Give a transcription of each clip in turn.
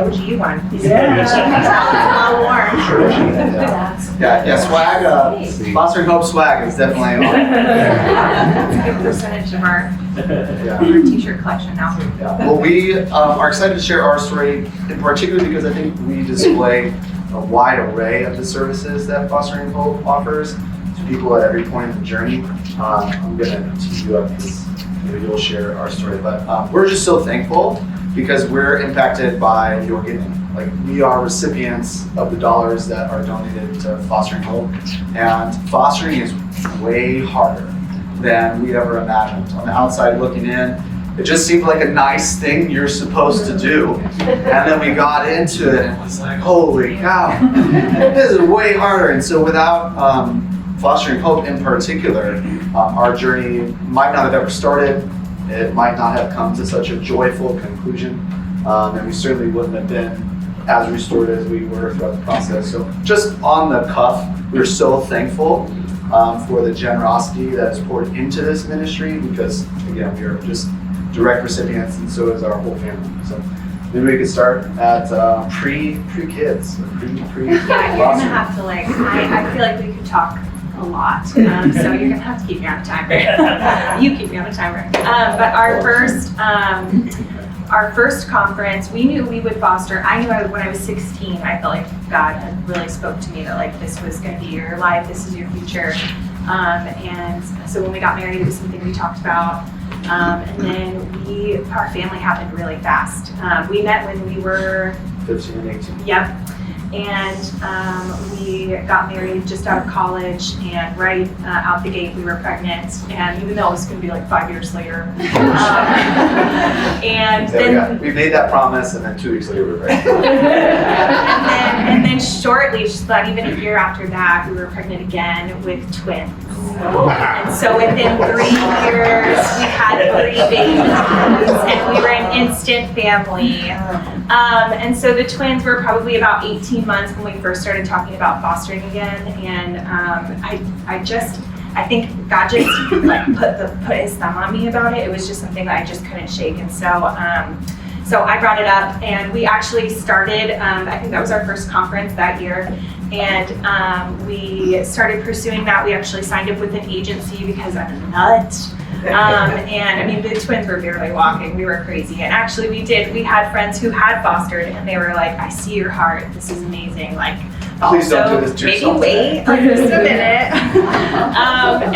OG one. Yeah. Swag, Fostering Hope swag is definitely on. It's a good percentage of our t-shirt collection now. Yeah. Well, we are excited to share our story, in particular because I think we display a wide array of the services that Fostering Hope offers to people at every point in the journey. I'm going to tee you up because maybe you'll share our story, but we're just so thankful because we're impacted by your giving. Like, we are recipients of the dollars that are donated to Fostering Hope, and fostering is way harder than we ever imagined. On the outside looking in, it just seemed like a nice thing you're supposed to do. And then we got into it and it was like, holy cow, this is way harder. And so without Fostering Hope in particular, our journey might not have ever started. It might not have come to such a joyful conclusion. And we certainly wouldn't have been as restored as we were throughout the process. So just on the cuff, we're so thankful for the generosity that is poured into this ministry, because again, we are just direct recipients, and so is our whole family. So maybe we could start at pre-kids, pre. Yeah, you're gonna have to I feel like we could talk a lot, so you're gonna have to keep me on a timer. You keep me on a timer. But our first conference, we knew we would foster. I knew when I was 16, I felt like God had really spoke to me that like this was going to be your life, this is your future. And so when we got married, it was something we talked about. And then our family happened really fast. We met when we were 15 and 18. Yep. And we got married just out of college, and right out the gate we were pregnant, and even though it was going to be like 5 years later. And then we made that promise, and then 2 weeks later we were pregnant. and then shortly, just about even a year after that, we were pregnant again with twins. And so within 3 years, we had 3 babies, and we were an instant family. And so the twins were probably about 18 months when we first started talking about fostering again. And I think God just like put his thumb on me about it. It was just something that I just couldn't shake. And so I brought it up, and we actually started, I think that was our first conference that year. And we started pursuing that. We actually signed up with an agency because I'm a nut. And I mean, the twins were barely walking. We were crazy. And actually we had friends who had fostered, and they were like, I see your heart. This is amazing. Like, please don't do this to yourself. Maybe wait just a minute.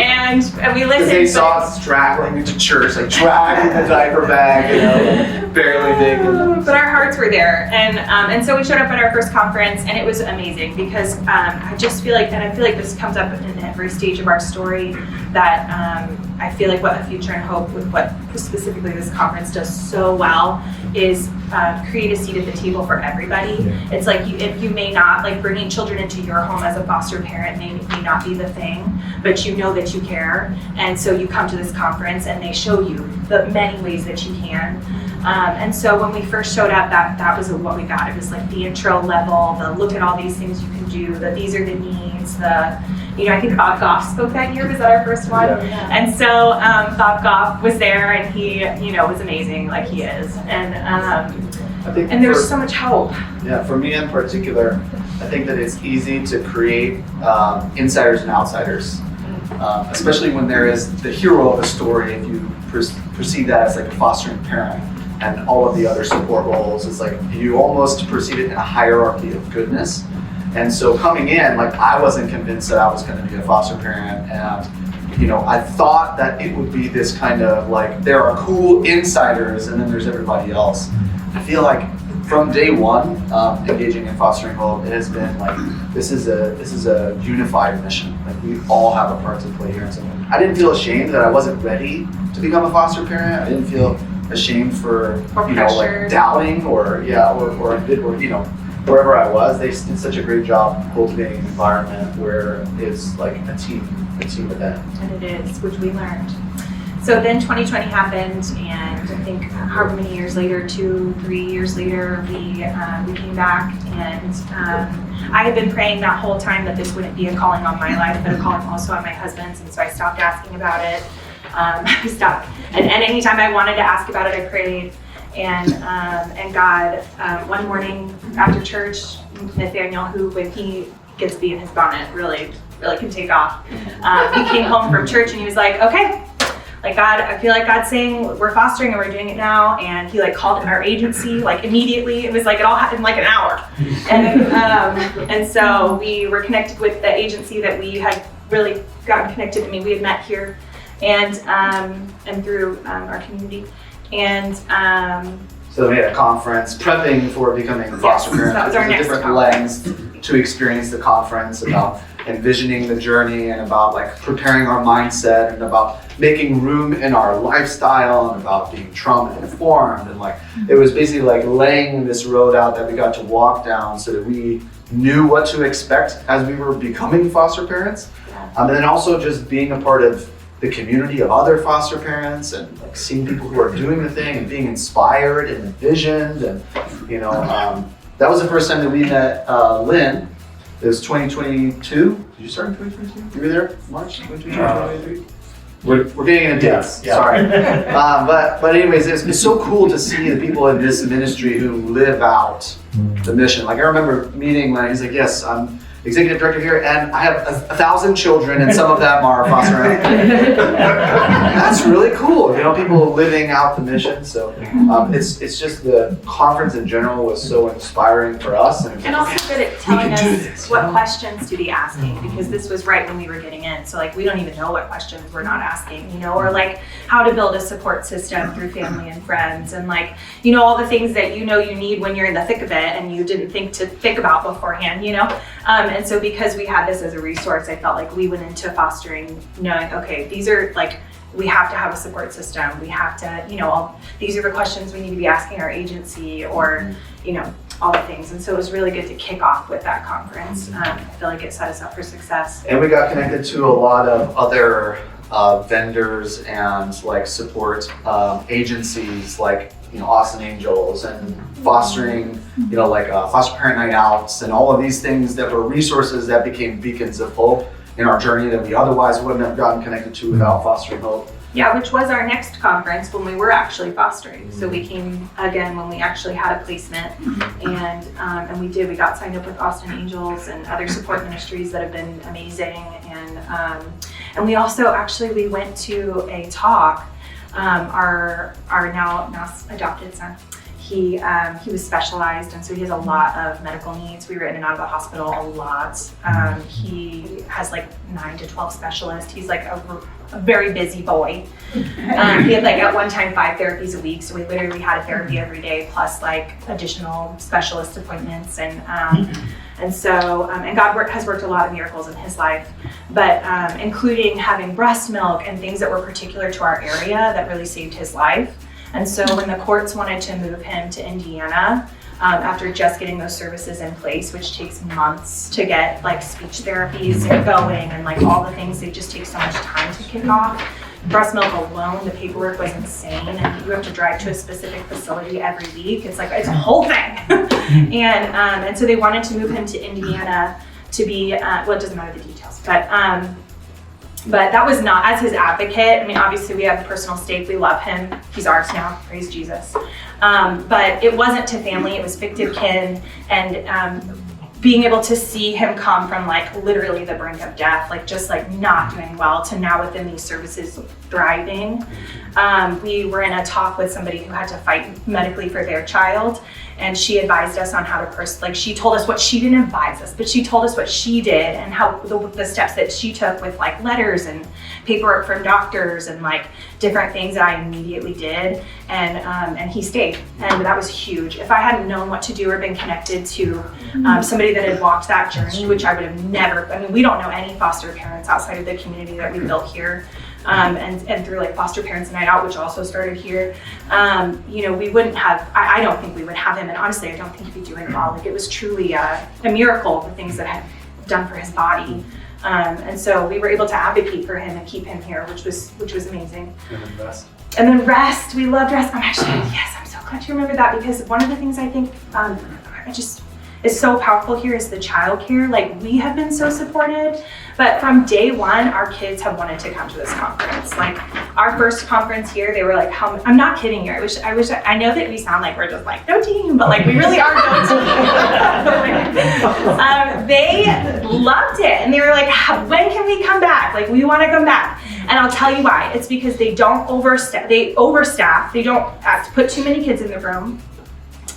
And we listened. Because they saw us straggling into church, like dragging the diaper bag, barely digging. But our hearts were there, and so we showed up at our first conference, and it was amazing because I feel like this comes up in every stage of our story, that I feel like what A Future and Hope, with what specifically this conference does so well, is create a seat at the table for everybody. Yeah. It's like if you may not, like bringing children into your home as a foster parent may not be the thing, but you know that you care, and so you come to this conference and they show you the many ways that you can. And so when we first showed up, that was what we got. It was like the intro level, the look at all these things you can do, these are the needs, I think Bob Goff spoke that year. Was that our first one? Yeah. And so Bob Goff was there, and he, was amazing, like he is. And there's so much hope. Yeah, for me in particular, I think that it's easy to create insiders and outsiders, especially when there is the hero of a story. If you perceive that as like a fostering parent and all of the other support roles, it's like you almost perceive it in a hierarchy of goodness. And so coming in, like, I wasn't convinced that I was going to be a foster parent, and I thought that it would be this kind of like, there are cool insiders and then there's everybody else. I feel like from day one, engaging in Fostering Hope, it has been like, this is a unified mission. Like, we all have a part to play here. And so I didn't feel ashamed that I wasn't ready to become a foster parent. I didn't feel ashamed for like doubting or wherever I was. They did such a great job cultivating an environment where it's like a team event. And it is, which we learned. So then 2020 happened, and I think however many years later, 2-3 years later, we came back, and I had been praying that whole time that this wouldn't be a calling on my life, but a calling also on my husband's, and so I stopped asking about it. I stopped, and anytime I wanted to ask about it, I prayed. And God, one morning after church, Nathaniel, who when he gets to be in his bonnet, really can take off. He came home from church and he was like, okay, like God, I feel like God's saying we're fostering and we're doing it now. And he like called our agency like immediately. It was like it all happened in like an hour. And so we were connected with the agency that we had really gotten connected. I mean, we had met here and through our community. And so we had a conference prepping for becoming foster parents. That was our next different conference. lens to experience the conference, about envisioning the journey and about like preparing our mindset and about making room in our lifestyle and about being trauma informed. And like it was basically like laying this road out that we got to walk down so that we knew what to expect as we were becoming foster parents. And then also just being a part of the community of other foster parents and like seeing people who are doing the thing and being inspired and envisioned. And that was the first time that we met Lynn. It was 2022. Did you start in 2022? You were there March 2022, 2023? We're getting into dates. Yeah. Sorry. But anyways, it's so cool to see the people in this ministry who live out the mission. Like I remember meeting Lynn. He's like, yes, I'm executive director here, and I have 1,000 children, and some of them are foster parents. That's really cool, you know, people living out the mission. So it's just the conference in general was so inspiring for us, and also good at telling us what questions to be asking, because this was right when we were getting in. So like we don't even know what questions we're not asking, you know, or like how to build a support system through family and friends, and like, you know, all the things that you know you need when you're in the thick of it and you didn't think about beforehand, you know. And so because we had this as a resource, I felt like we went into fostering knowing, okay, these are like, we have to have a support system. We have to, you know, these are the questions we need to be asking our agency, or, you know, all the things. And so it was really good to kick off with that conference. I feel like it set us up for success. And we got connected to a lot of other vendors and like support agencies, like, you know, Austin Angels and fostering, you know, like foster parent night outs and all of these things that were resources that became beacons of hope in our journey that we otherwise wouldn't have gotten connected to without Fostering Hope. Yeah, which was our next conference when we were actually fostering. So we came again when we actually had a placement, and we got signed up with Austin Angels and other support ministries that have been amazing. And we also we went to a talk. Our now adopted son, he was specialized, and so he has a lot of medical needs. We were in and out of the hospital a lot. He has like 9 to 12 specialists. He's like a very busy boy. He had like at one time 5 therapies a week, so we literally had a therapy every day plus like additional specialist appointments, and God has worked a lot of miracles in his life, but including having breast milk and things that were particular to our area that really saved his life. And so when the courts wanted to move him to Indiana, after just getting those services in place, which takes months to get like speech therapies going and like all the things, they just take so much time to kick off. Breast milk alone, the paperwork was insane, and you have to drive to a specific facility every week. It's a whole thing. And so they wanted to move him to Indiana to be, it doesn't matter the details, but that was not, as his advocate, I mean, obviously we have personal stake, we love him, he's ours now, praise Jesus. But it wasn't to family, it was fictive kin, and being able to see him come from like literally the brink of death, like just like not doing well, to now within these services thriving. We were in a talk with somebody who had to fight medically for their child, and she advised us on how to she told us what she didn't advise us, but she told us what she did and how the steps that she took with like letters and paperwork from doctors and like different things that I immediately did, and he stayed, and that was huge. If I hadn't known what to do or been connected to somebody that had walked that journey, which I would have never, I mean, we don't know any foster parents outside of the community that we built here. And through like Foster Parents Night Out, which also started here, you know, we wouldn't have, I don't think we would have him, and honestly, I don't think he'd be doing well. Like it was truly a miracle, the things that had done for his body. And so we were able to advocate for him and keep him here, which was amazing. And then rest, we loved rest. I'm so glad you remember that, because one of the things I think, is so powerful here is the childcare. Like, we have been so supported, but from day one, our kids have wanted to come to this conference. Like, our first conference here, they were like, I'm not kidding you. I know that we sound like we're just like, no team, but like, we really are no team. They loved it, and they were like, when can we come back? Like, we want to come back. And I'll tell you why. It's because they don't overstaff. They don't have to put too many kids in the room.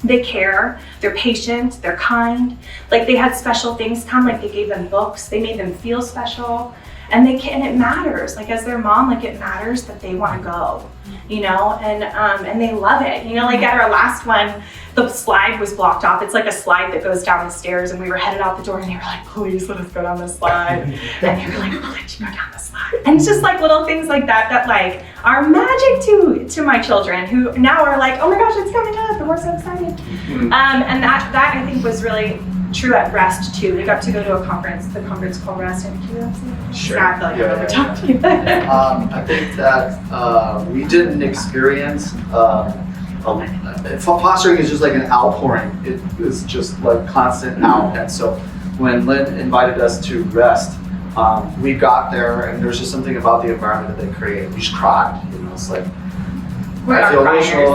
They care, they're patient, they're kind. Like, they had special things come, like they gave them books, they made them feel special. And it matters, like, as their mom, like, it matters that they want to go, you know, and they love it. You know, like at our last one, the slide was blocked off. It's like a slide that goes down the stairs, and we were headed out the door, and they were like, please let us go down the slide. And they were like, we'll let you go down the slide. And it's just like little things like that like are magic to my children, who now are like, oh my gosh, it's coming up, and we're so excited. And that I think was really true at Rest too. They got to go to a conference, the conference called Rest. And can you say? Sure. I feel like I'm over talking. I think that we didn't experience fostering is just like an outpouring. It is just like constant out. And so when Lynn invited us to Rest, we got there, and there's just something about the environment that they create. We just cried. You know, it's like, I feel emotional.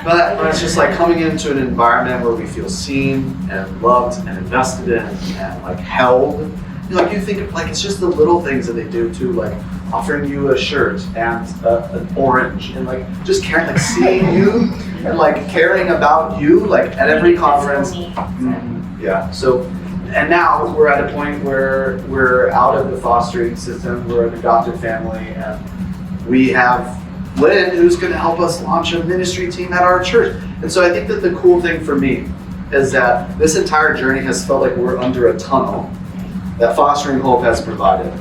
But it's just like coming into an environment where we feel seen and loved and invested in and like held. You know, like, you think of, like, it's just the little things that they do too, like offering you a shirt and an orange, and like just caring, like seeing you and like caring about you, like at every conference. Yeah. So, and now we're at a point where we're out of the fostering system. We're an adopted family, and we have Lynn, who's going to help us launch a ministry team at our church. And so I think that the cool thing for me is that this entire journey has felt like we're under a tunnel that Fostering Hope has provided.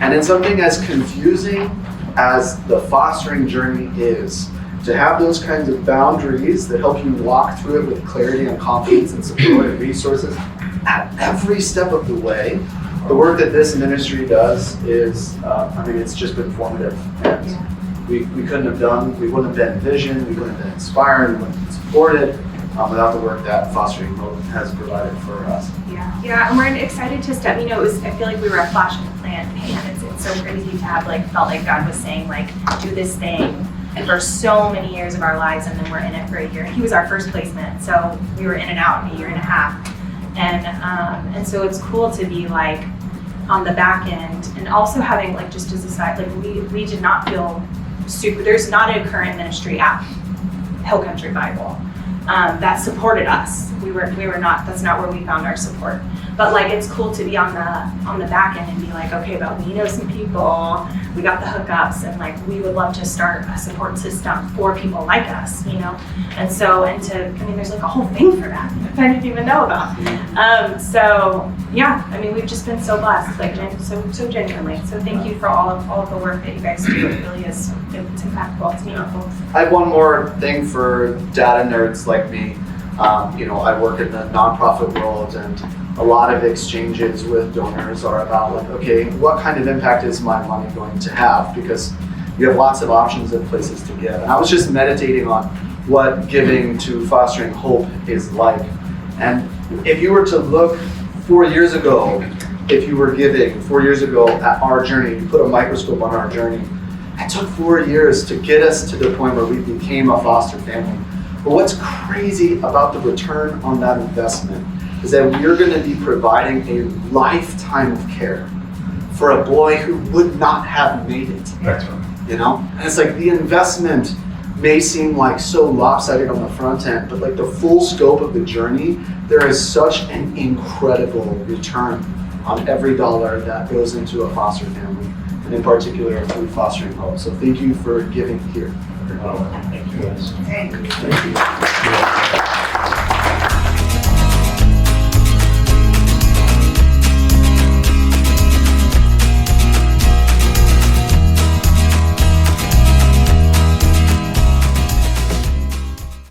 And in something as confusing as the fostering journey is, to have those kinds of boundaries that help you walk through it with clarity and confidence and support and resources at every step of the way, the work that this ministry does is, it's just been formative. And we couldn't have done, we wouldn't have been envisioned, we wouldn't have been inspired, we wouldn't have been supported without the work that Fostering Hope has provided for us. Yeah, and we're excited to step, you know, I feel like we were a flash in the pan. It's so crazy to have, like, felt like God was saying, like, do this thing for so many years of our lives, and then we're in it for a year. He was our first placement, so we were in and out in a year and a half. And so it's cool to be, like, on the back end, and also having, like, just as a side, like, we did not feel super, there's not a current ministry at Hill Country Bible that supported us. We were not, that's not where we found our support. But like, it's cool to be on the back end and be like, okay, but we know some people, we got the hookups, and like, we would love to start a support system for people like us, you know? And there's like a whole thing for that I didn't even know about. So yeah, we've just been so blessed, like, so genuinely. So thank you for all of the work that you guys do. It really is, it's impactful, it's meaningful. I have one more thing for data nerds like me. I work in the nonprofit world, and a lot of exchanges with donors are about like, okay, what kind of impact is my money going to have? Because you have lots of options and places to give. And I was just meditating on what giving to Fostering Hope is like. And if you were to look 4 years ago, if you were giving 4 years ago at our journey, you put a microscope on our journey, it took 4 years to get us to the point where we became a foster family. But what's crazy about the return on that investment is that we're going to be providing a lifetime of care for a boy who would not have made it. That's right. You know? And it's like the investment may seem like so lopsided on the front end, but like the full scope of the journey, there is such an incredible return on every dollar that goes into a foster family, and in particular through Fostering Hope. So thank you for giving here. Thank you guys. Thank you. Thank you.